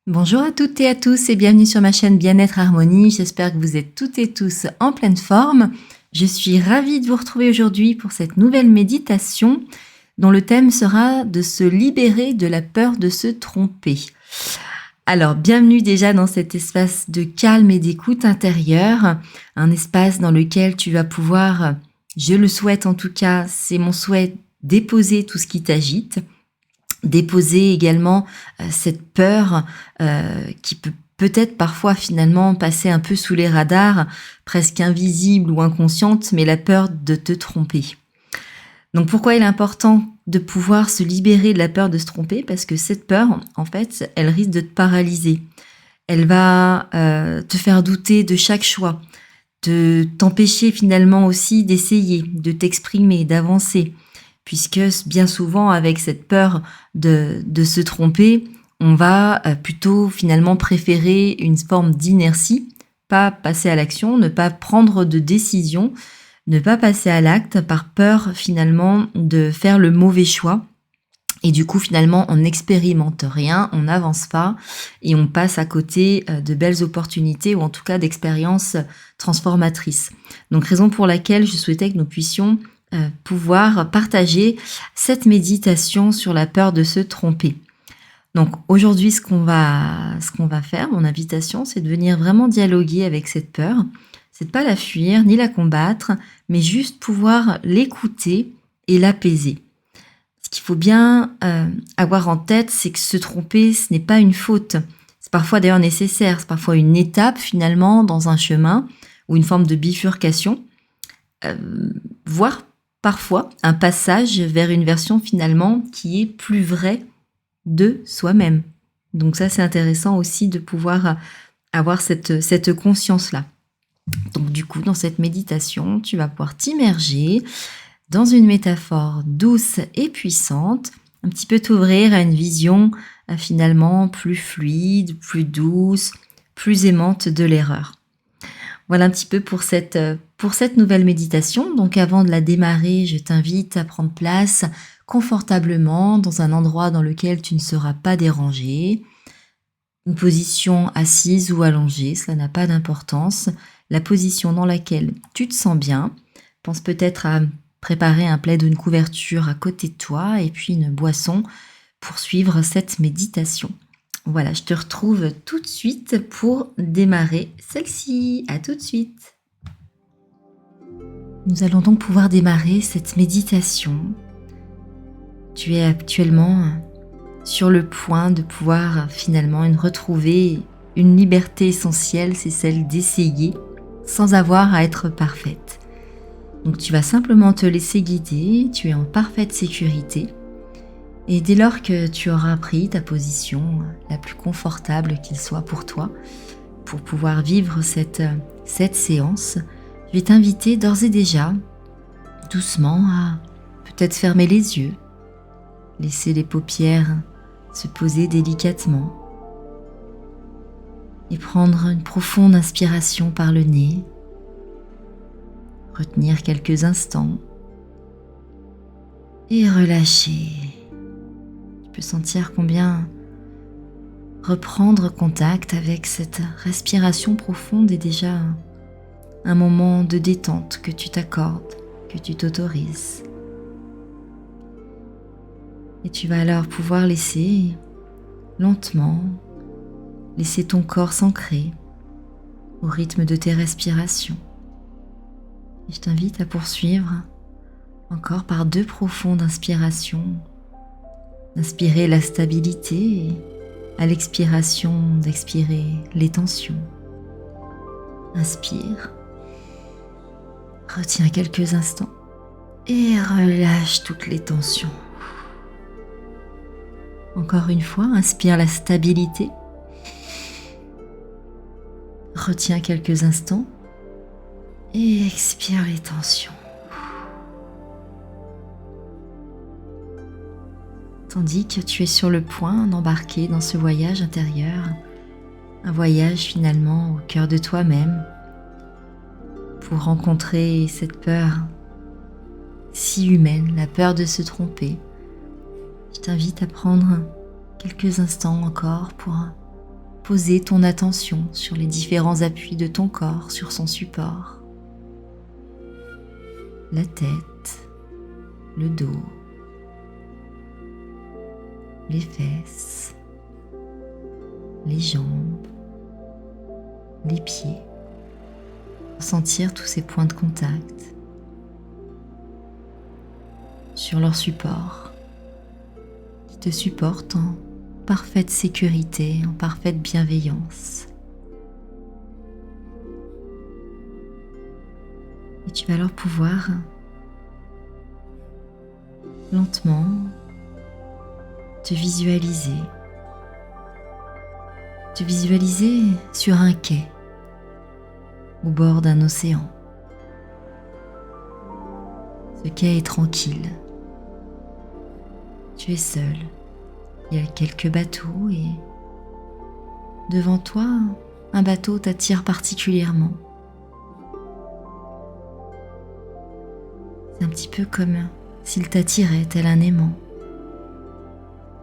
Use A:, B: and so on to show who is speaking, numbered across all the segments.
A: Bonjour à toutes et à tous et bienvenue sur ma chaîne Bien-être Harmonie. J'espère que vous êtes toutes et tous en pleine forme. Je suis ravie de vous retrouver aujourd'hui pour cette nouvelle méditation dont le thème sera de se libérer de la peur de se tromper. Alors, bienvenue déjà dans cet espace de calme et d'écoute intérieure, un espace dans lequel tu vas pouvoir, je le souhaite en tout cas, c'est mon souhait, déposer tout ce qui t'agite. Déposer également cette peur qui peut peut-être parfois finalement passer un peu sous les radars, presque invisible ou inconsciente, mais la peur de te tromper. Donc pourquoi il est important de pouvoir se libérer de la peur de se tromper? Parce que cette peur, en fait, elle risque de te paralyser. Elle va te faire douter de chaque choix, de t'empêcher finalement aussi d'essayer, de t'exprimer, d'avancer. Puisque bien souvent, avec cette peur de se tromper, on va plutôt finalement préférer une forme d'inertie, pas passer à l'action, ne pas prendre de décision, ne pas passer à l'acte par peur finalement de faire le mauvais choix. Et du coup, finalement, on n'expérimente rien, on n'avance pas et on passe à côté de belles opportunités ou en tout cas d'expériences transformatrices. Donc, raison pour laquelle je souhaitais que nous puissions pouvoir partager cette méditation sur la peur de se tromper. Donc aujourd'hui, ce qu'on va faire, mon invitation, c'est de venir vraiment dialoguer avec cette peur. C'est de pas la fuir ni la combattre, mais juste pouvoir l'écouter et l'apaiser. Ce qu'il faut bien avoir en tête, c'est que se tromper, ce n'est pas une faute. C'est parfois d'ailleurs nécessaire, c'est parfois une étape finalement dans un chemin ou une forme de bifurcation, voire parfois un passage vers une version finalement qui est plus vraie de soi-même. Donc ça, c'est intéressant aussi de pouvoir avoir cette conscience-là. Donc du coup, dans cette méditation, tu vas pouvoir t'immerger dans une métaphore douce et puissante, un petit peu t'ouvrir à une vision finalement plus fluide, plus douce, plus aimante de l'erreur. Voilà un petit peu pour cette nouvelle méditation. Donc avant de la démarrer, je t'invite à prendre place confortablement dans un endroit dans lequel tu ne seras pas dérangé. Une position assise ou allongée, cela n'a pas d'importance. La position dans laquelle tu te sens bien. Pense peut-être à préparer un plaid ou une couverture à côté de toi et puis une boisson pour suivre cette méditation. Voilà, je te retrouve tout de suite pour démarrer celle-ci. À tout de suite. Nous allons donc pouvoir démarrer cette méditation. Tu es actuellement sur le point de pouvoir finalement retrouver une liberté essentielle, c'est celle d'essayer sans avoir à être parfaite. Donc tu vas simplement te laisser guider, tu es en parfaite sécurité. Et dès lors que tu auras pris ta position la plus confortable qu'il soit pour toi, pour pouvoir vivre cette séance, je vais t'inviter d'ores et déjà, doucement, à peut-être fermer les yeux, laisser les paupières se poser délicatement et prendre une profonde inspiration par le nez, retenir quelques instants et relâcher. Tu peux sentir combien reprendre contact avec cette respiration profonde est déjà un moment de détente que tu t'accordes, que tu t'autorises. Et tu vas alors pouvoir laisser lentement, laisser ton corps s'ancrer au rythme de tes respirations. Et je t'invite à poursuivre encore par 2 profondes inspirations. Inspirer la stabilité et à l'expiration d'expirer les tensions. Inspire, retiens quelques instants et relâche toutes les tensions. Encore une fois, inspire la stabilité, retiens quelques instants et expire les tensions. Tandis que tu es sur le point d'embarquer dans ce voyage intérieur, un voyage finalement au cœur de toi-même, pour rencontrer cette peur si humaine, la peur de se tromper. Je t'invite à prendre quelques instants encore pour poser ton attention sur les différents appuis de ton corps sur son support. La tête, le dos, les fesses, les jambes, les pieds. Sentir tous ces points de contact sur leur support qui te supporte en parfaite sécurité, en parfaite bienveillance. Et tu vas alors pouvoir lentement te visualiser sur un quai au bord d'un océan. Ce quai est tranquille. Tu es seul. Il y a quelques bateaux et devant toi, un bateau t'attire particulièrement. C'est un petit peu comme s'il t'attirait tel un aimant.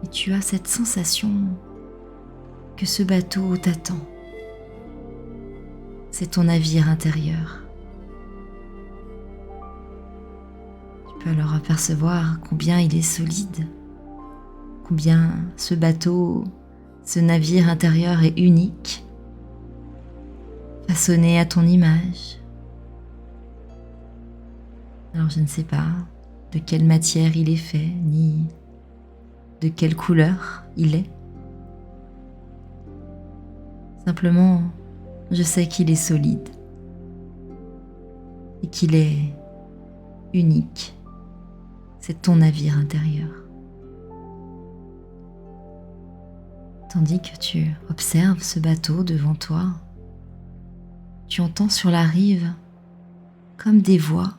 A: Et tu as cette sensation que ce bateau t'attend. C'est ton navire intérieur. Tu peux alors apercevoir combien il est solide, combien ce bateau, ce navire intérieur est unique, façonné à ton image. Alors je ne sais pas de quelle matière il est fait, ni de quelle couleur il est. Simplement, je sais qu'il est solide et qu'il est unique. C'est ton navire intérieur. Tandis que tu observes ce bateau devant toi, tu entends sur la rive comme des voix.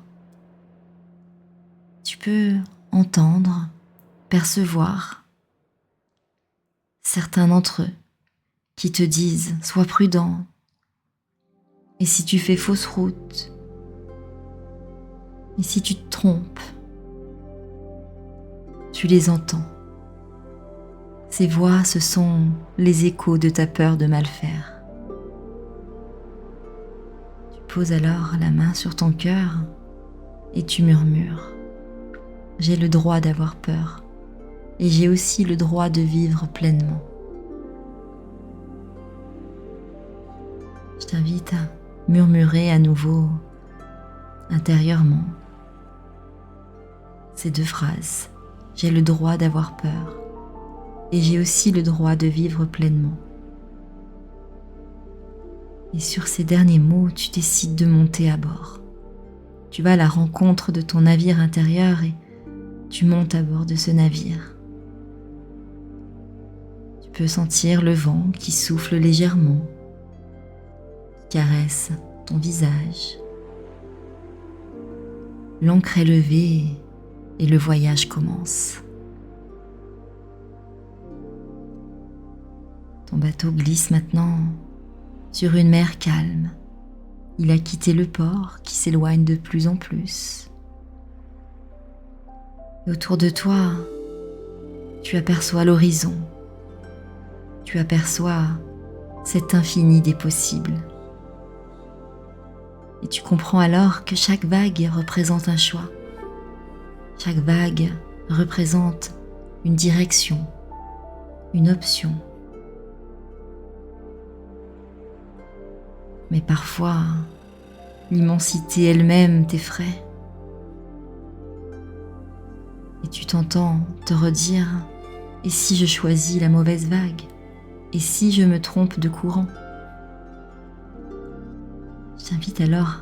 A: Tu peux entendre, percevoir certains d'entre eux qui te disent « Sois prudent ». Et si tu fais fausse route, et si tu te trompes, tu les entends. Ces voix, ce sont les échos de ta peur de mal faire. Tu poses alors la main sur ton cœur et tu murmures « J'ai le droit d'avoir peur et j'ai aussi le droit de vivre pleinement ». Je t'invite à murmurer à nouveau intérieurement ces deux phrases. J'ai le droit d'avoir peur et j'ai aussi le droit de vivre pleinement. Et sur ces derniers mots, tu décides de monter à bord. Tu vas à la rencontre de ton navire intérieur et tu montes à bord de ce navire. Tu peux sentir le vent qui souffle légèrement, caresse ton visage. L'ancre est levée et le voyage commence. Ton bateau glisse maintenant sur une mer calme. Il a quitté le port qui s'éloigne de plus en plus. Et autour de toi, tu aperçois l'horizon. Tu aperçois cet infini des possibles. Et tu comprends alors que chaque vague représente un choix. Chaque vague représente une direction, une option. Mais parfois, l'immensité elle-même t'effraie. Et tu t'entends te redire « Et si je choisis la mauvaise vague ? Et si je me trompe de courant ?» Je t'invite alors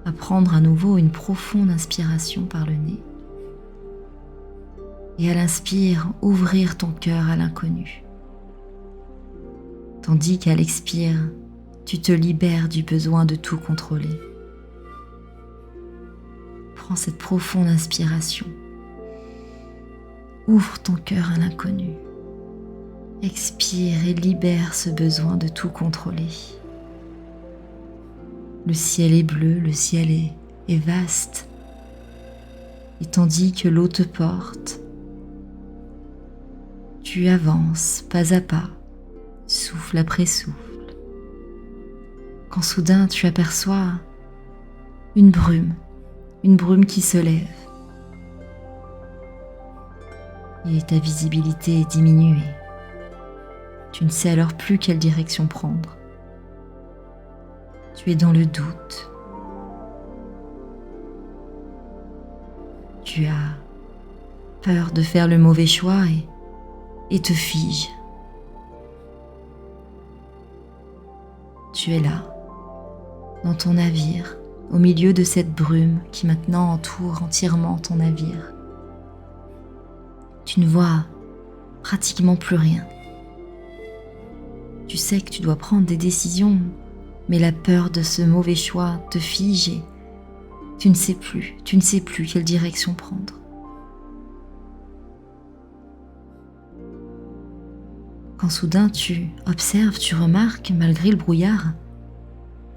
A: à prendre à nouveau une profonde inspiration par le nez. Et à l'inspire, ouvrir ton cœur à l'inconnu. Tandis qu'à l'expire, tu te libères du besoin de tout contrôler. Prends cette profonde inspiration. Ouvre ton cœur à l'inconnu. Expire et libère ce besoin de tout contrôler. Le ciel est bleu, le ciel est vaste. Et tandis que l'eau te porte, tu avances pas à pas souffle après souffle, quand soudain tu aperçois une brume qui se lève, et ta visibilité est diminuée. Tu ne sais alors plus quelle direction prendre. Tu es dans le doute. Tu as peur de faire le mauvais choix et te figes. Tu es là, dans ton navire, au milieu de cette brume qui maintenant entoure entièrement ton navire. Tu ne vois pratiquement plus rien. Tu sais que tu dois prendre des décisions, mais la peur de ce mauvais choix te fige et tu ne sais plus quelle direction prendre. Quand soudain tu observes, tu remarques, malgré le brouillard,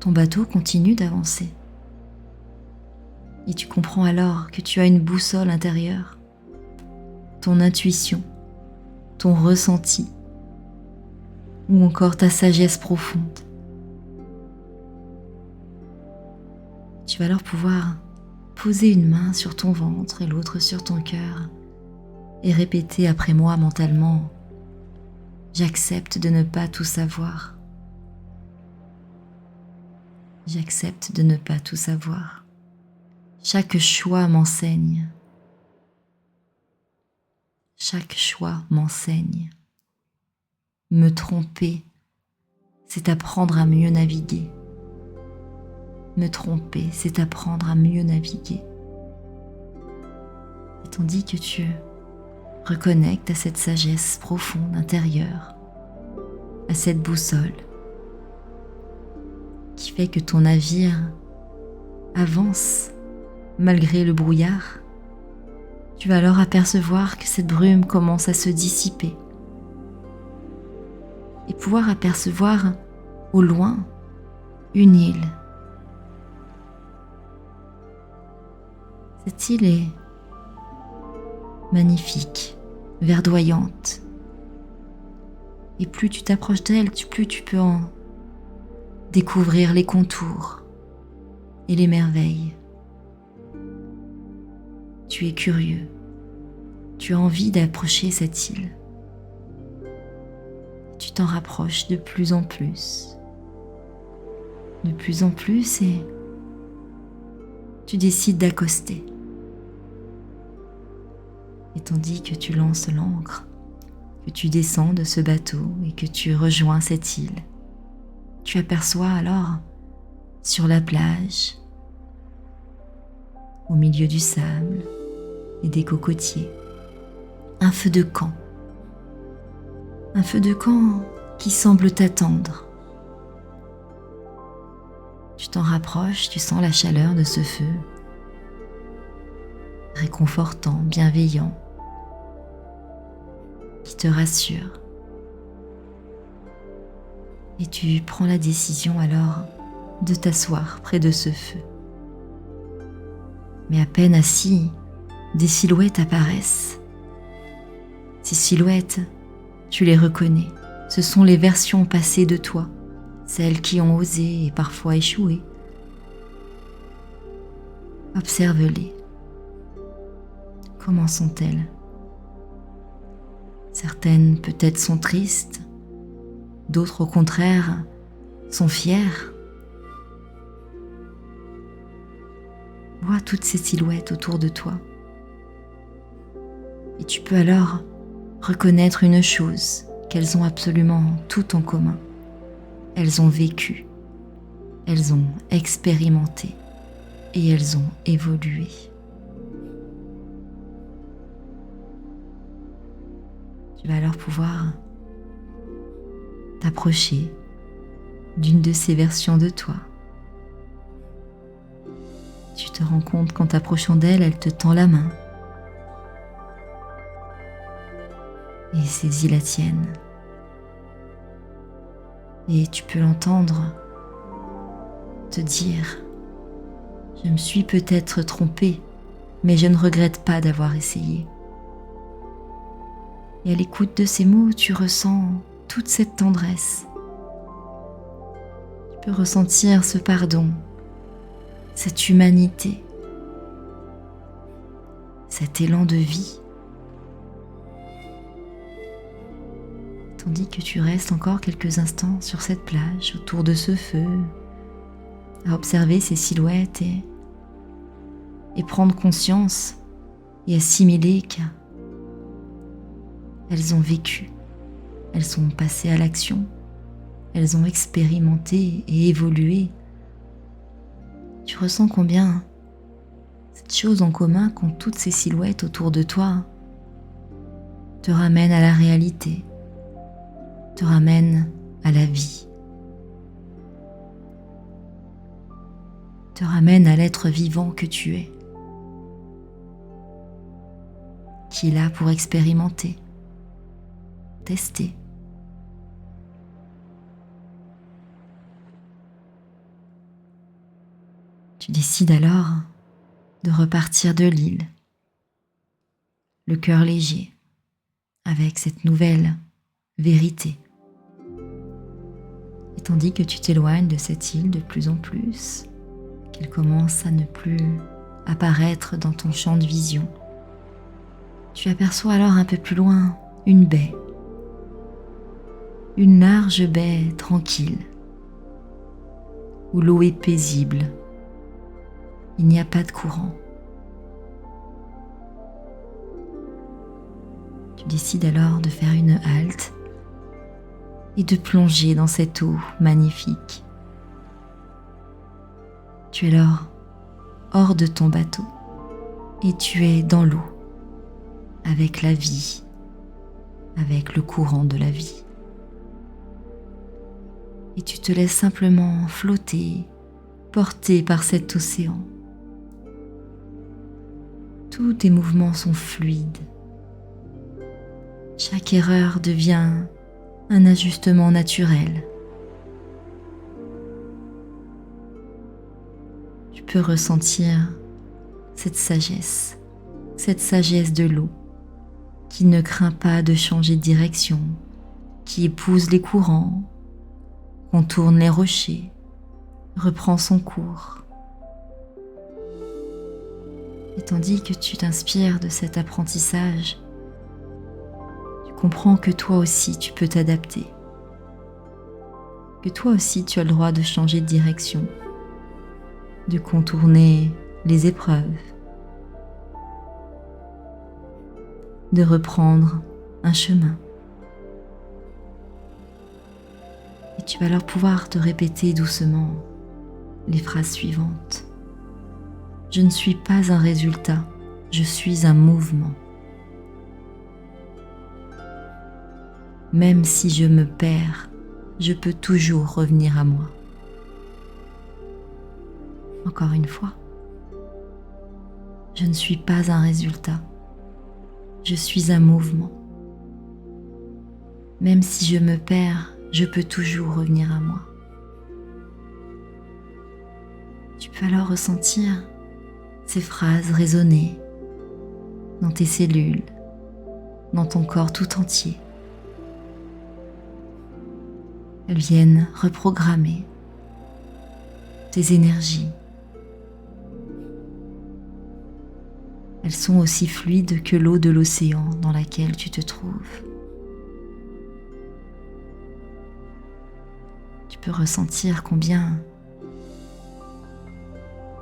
A: ton bateau continue d'avancer. Et tu comprends alors que tu as une boussole intérieure, ton intuition, ton ressenti, ou encore ta sagesse profonde. Tu vas alors pouvoir poser une main sur ton ventre et l'autre sur ton cœur et répéter après moi mentalement: j'accepte de ne pas tout savoir. J'accepte de ne pas tout savoir. Chaque choix m'enseigne. Chaque choix m'enseigne. Me tromper, c'est apprendre à mieux naviguer. Me tromper, c'est apprendre à mieux naviguer. Et tandis que tu reconnectes à cette sagesse profonde intérieure, à cette boussole qui fait que ton navire avance malgré le brouillard, tu vas alors apercevoir que cette brume commence à se dissiper et pouvoir apercevoir au loin une île. Cette île est magnifique, verdoyante. Et plus tu t'approches d'elle, plus tu peux en découvrir les contours et les merveilles. Tu es curieux, tu as envie d'approcher cette île. Tu t'en rapproches de plus en plus et tu décides d'accoster. Et tandis que tu lances l'ancre, que tu descends de ce bateau et que tu rejoins cette île, tu aperçois alors sur la plage, au milieu du sable et des cocotiers, un feu de camp. Un feu de camp qui semble t'attendre. Tu t'en rapproches, tu sens la chaleur de ce feu, réconfortant, bienveillant, qui te rassure. Et tu prends la décision alors de t'asseoir près de ce feu. Mais à peine assis, des silhouettes apparaissent. Ces silhouettes, tu les reconnais. Ce sont les versions passées de toi, celles qui ont osé et parfois échoué. Observe-les. Comment sont-elles ? Certaines peut-être sont tristes, d'autres au contraire sont fières. Vois toutes ces silhouettes autour de toi. Et tu peux alors reconnaître une chose, qu'elles ont absolument tout en commun. Elles ont vécu, elles ont expérimenté et elles ont évolué. Tu vas alors pouvoir t'approcher d'une de ces versions de toi. Tu te rends compte qu'en t'approchant d'elle, elle te tend la main et saisit la tienne. Et tu peux l'entendre te dire: je me suis peut-être trompée, mais je ne regrette pas d'avoir essayé. Et à l'écoute de ces mots, tu ressens toute cette tendresse. Tu peux ressentir ce pardon, cette humanité, cet élan de vie. Tandis que tu restes encore quelques instants sur cette plage, autour de ce feu, à observer ces silhouettes et prendre conscience et assimiler qu'elles ont vécu, elles sont passées à l'action, elles ont expérimenté et évolué. Tu ressens combien cette chose en commun qu'ont toutes ces silhouettes autour de toi te ramène à la réalité, te ramène à la vie, te ramène à l'être vivant que tu es, qui est là pour expérimenter, tester. Tu décides alors de repartir de l'île, le cœur léger, avec cette nouvelle vérité. Et tandis que tu t'éloignes de cette île de plus en plus, qu'elle commence à ne plus apparaître dans ton champ de vision, tu aperçois alors un peu plus loin une baie, une large baie tranquille, où l'eau est paisible. Il n'y a pas de courant. Tu décides alors de faire une halte et de plonger dans cette eau magnifique. Tu es alors hors de ton bateau et tu es dans l'eau, avec la vie, avec le courant de la vie. Et tu te laisses simplement flotter, porté par cet océan. Tous tes mouvements sont fluides. Chaque erreur devient un ajustement naturel. Tu peux ressentir cette sagesse de l'eau qui ne craint pas de changer de direction, qui épouse les courants, contourne les rochers, reprend son cours. Et tandis que tu t'inspires de cet apprentissage, tu comprends que toi aussi tu peux t'adapter, que toi aussi tu as le droit de changer de direction, de contourner les épreuves, de reprendre un chemin. Et tu vas alors pouvoir te répéter doucement les phrases suivantes. Je ne suis pas un résultat, je suis un mouvement. Même si je me perds, je peux toujours revenir à moi. Encore une fois. Je ne suis pas un résultat, je suis un mouvement. Même si je me perds, je peux toujours revenir à moi. Tu peux alors ressentir ces phrases résonner dans tes cellules, dans ton corps tout entier. Elles viennent reprogrammer tes énergies. Elles sont aussi fluides que l'eau de l'océan dans laquelle tu te trouves. Tu peux ressentir combien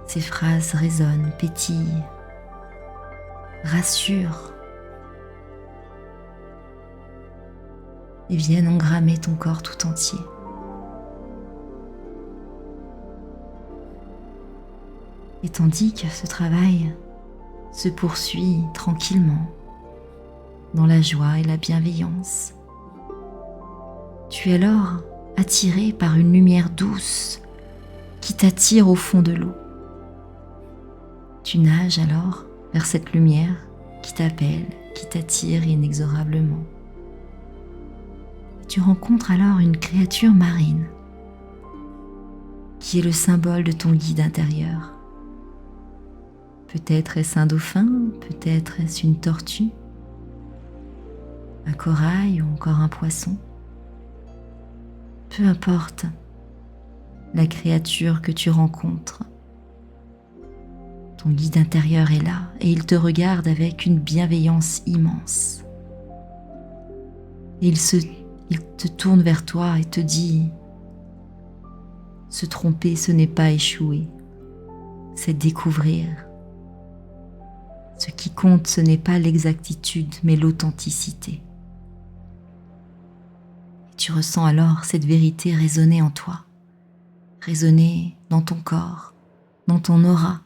A: ces phrases résonnent, pétillent, rassurent et viennent engrammer ton corps tout entier. Et tandis que ce travail se poursuit tranquillement dans la joie et la bienveillance, tu es alors attiré par une lumière douce qui t'attire au fond de l'eau. Tu nages alors vers cette lumière qui t'appelle, qui t'attire inexorablement. Tu rencontres alors une créature marine qui est le symbole de ton guide intérieur. Peut-être est-ce un dauphin, peut-être est-ce une tortue, un corail ou encore un poisson. Peu importe la créature que tu rencontres, ton guide intérieur est là et il te regarde avec une bienveillance immense. Et il te tourne vers toi et te dit: se tromper, ce n'est pas échouer, c'est découvrir. Ce qui compte, ce n'est pas l'exactitude, mais l'authenticité. Et tu ressens alors cette vérité résonner en toi, résonner dans ton corps, dans ton aura.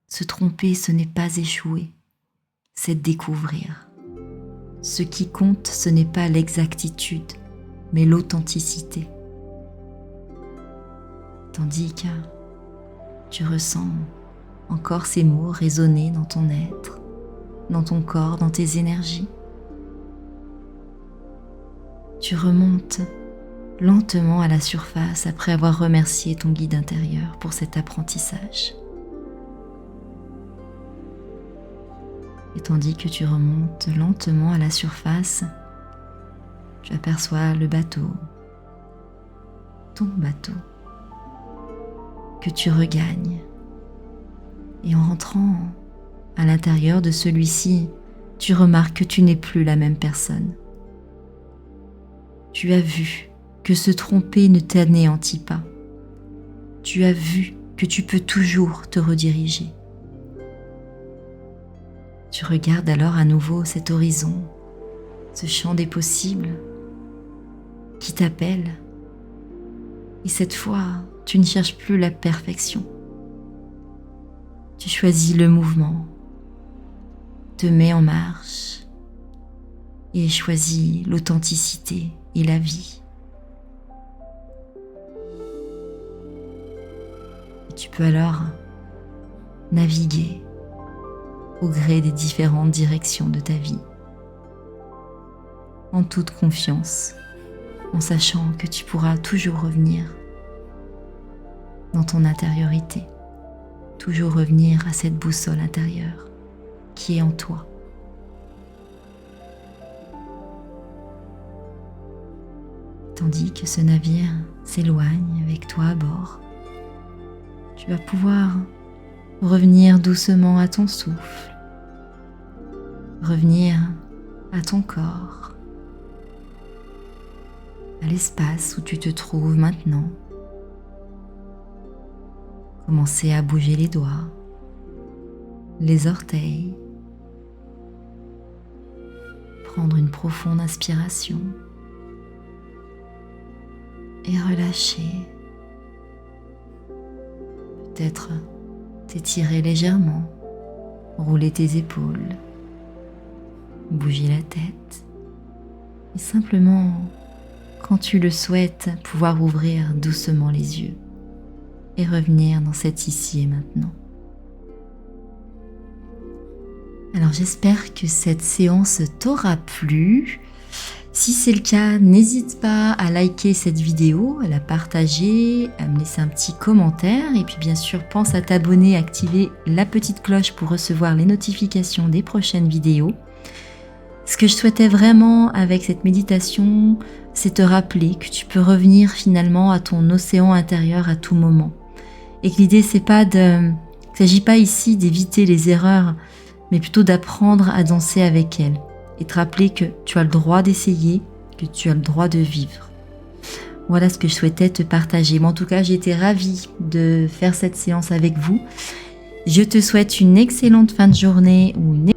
A: Se tromper, ce n'est pas échouer, c'est découvrir. Ce qui compte, ce n'est pas l'exactitude, mais l'authenticité. Tandis que tu ressens encore ces mots résonner dans ton être, dans ton corps, dans tes énergies. Tu remontes lentement à la surface après avoir remercié ton guide intérieur pour cet apprentissage. Et tandis que tu remontes lentement à la surface, tu aperçois le bateau, ton bateau, que tu regagnes. Et en rentrant à l'intérieur de celui-ci, tu remarques que tu n'es plus la même personne. Tu as vu que se tromper ne t'anéantit pas. Tu as vu que tu peux toujours te rediriger. Tu regardes alors à nouveau cet horizon, ce champ des possibles qui t'appelle. Et cette fois, tu ne cherches plus la perfection. Tu choisis le mouvement, te mets en marche et choisis l'authenticité et la vie. Et tu peux alors naviguer au gré des différentes directions de ta vie, en toute confiance, en sachant que tu pourras toujours revenir dans ton intériorité, toujours revenir à cette boussole intérieure qui est en toi. Tandis que ce navire s'éloigne avec toi à bord, tu vas pouvoir revenir doucement à ton souffle, revenir à ton corps, à l'espace où tu te trouves maintenant. Commencer à bouger les doigts, les orteils, prendre une profonde inspiration et relâcher. Peut-être t'étirer légèrement, rouler tes épaules, bouger la tête et simplement, quand tu le souhaites, pouvoir ouvrir doucement les yeux et revenir dans cet ici et maintenant. Alors j'espère que cette séance t'aura plu. Si c'est le cas, n'hésite pas à liker cette vidéo, à la partager, à me laisser un petit commentaire et puis bien sûr pense à t'abonner, à activer la petite cloche pour recevoir les notifications des prochaines vidéos. Ce que je souhaitais vraiment avec cette méditation, c'est te rappeler que tu peux revenir finalement à ton océan intérieur à tout moment. Et que l'idée, il ne s'agit pas ici d'éviter les erreurs, mais plutôt d'apprendre à danser avec elles. Et te rappeler que tu as le droit d'essayer, que tu as le droit de vivre. Voilà ce que je souhaitais te partager. Mais en tout cas, j'ai été ravie de faire cette séance avec vous. Je te souhaite une excellente fin de journée ou une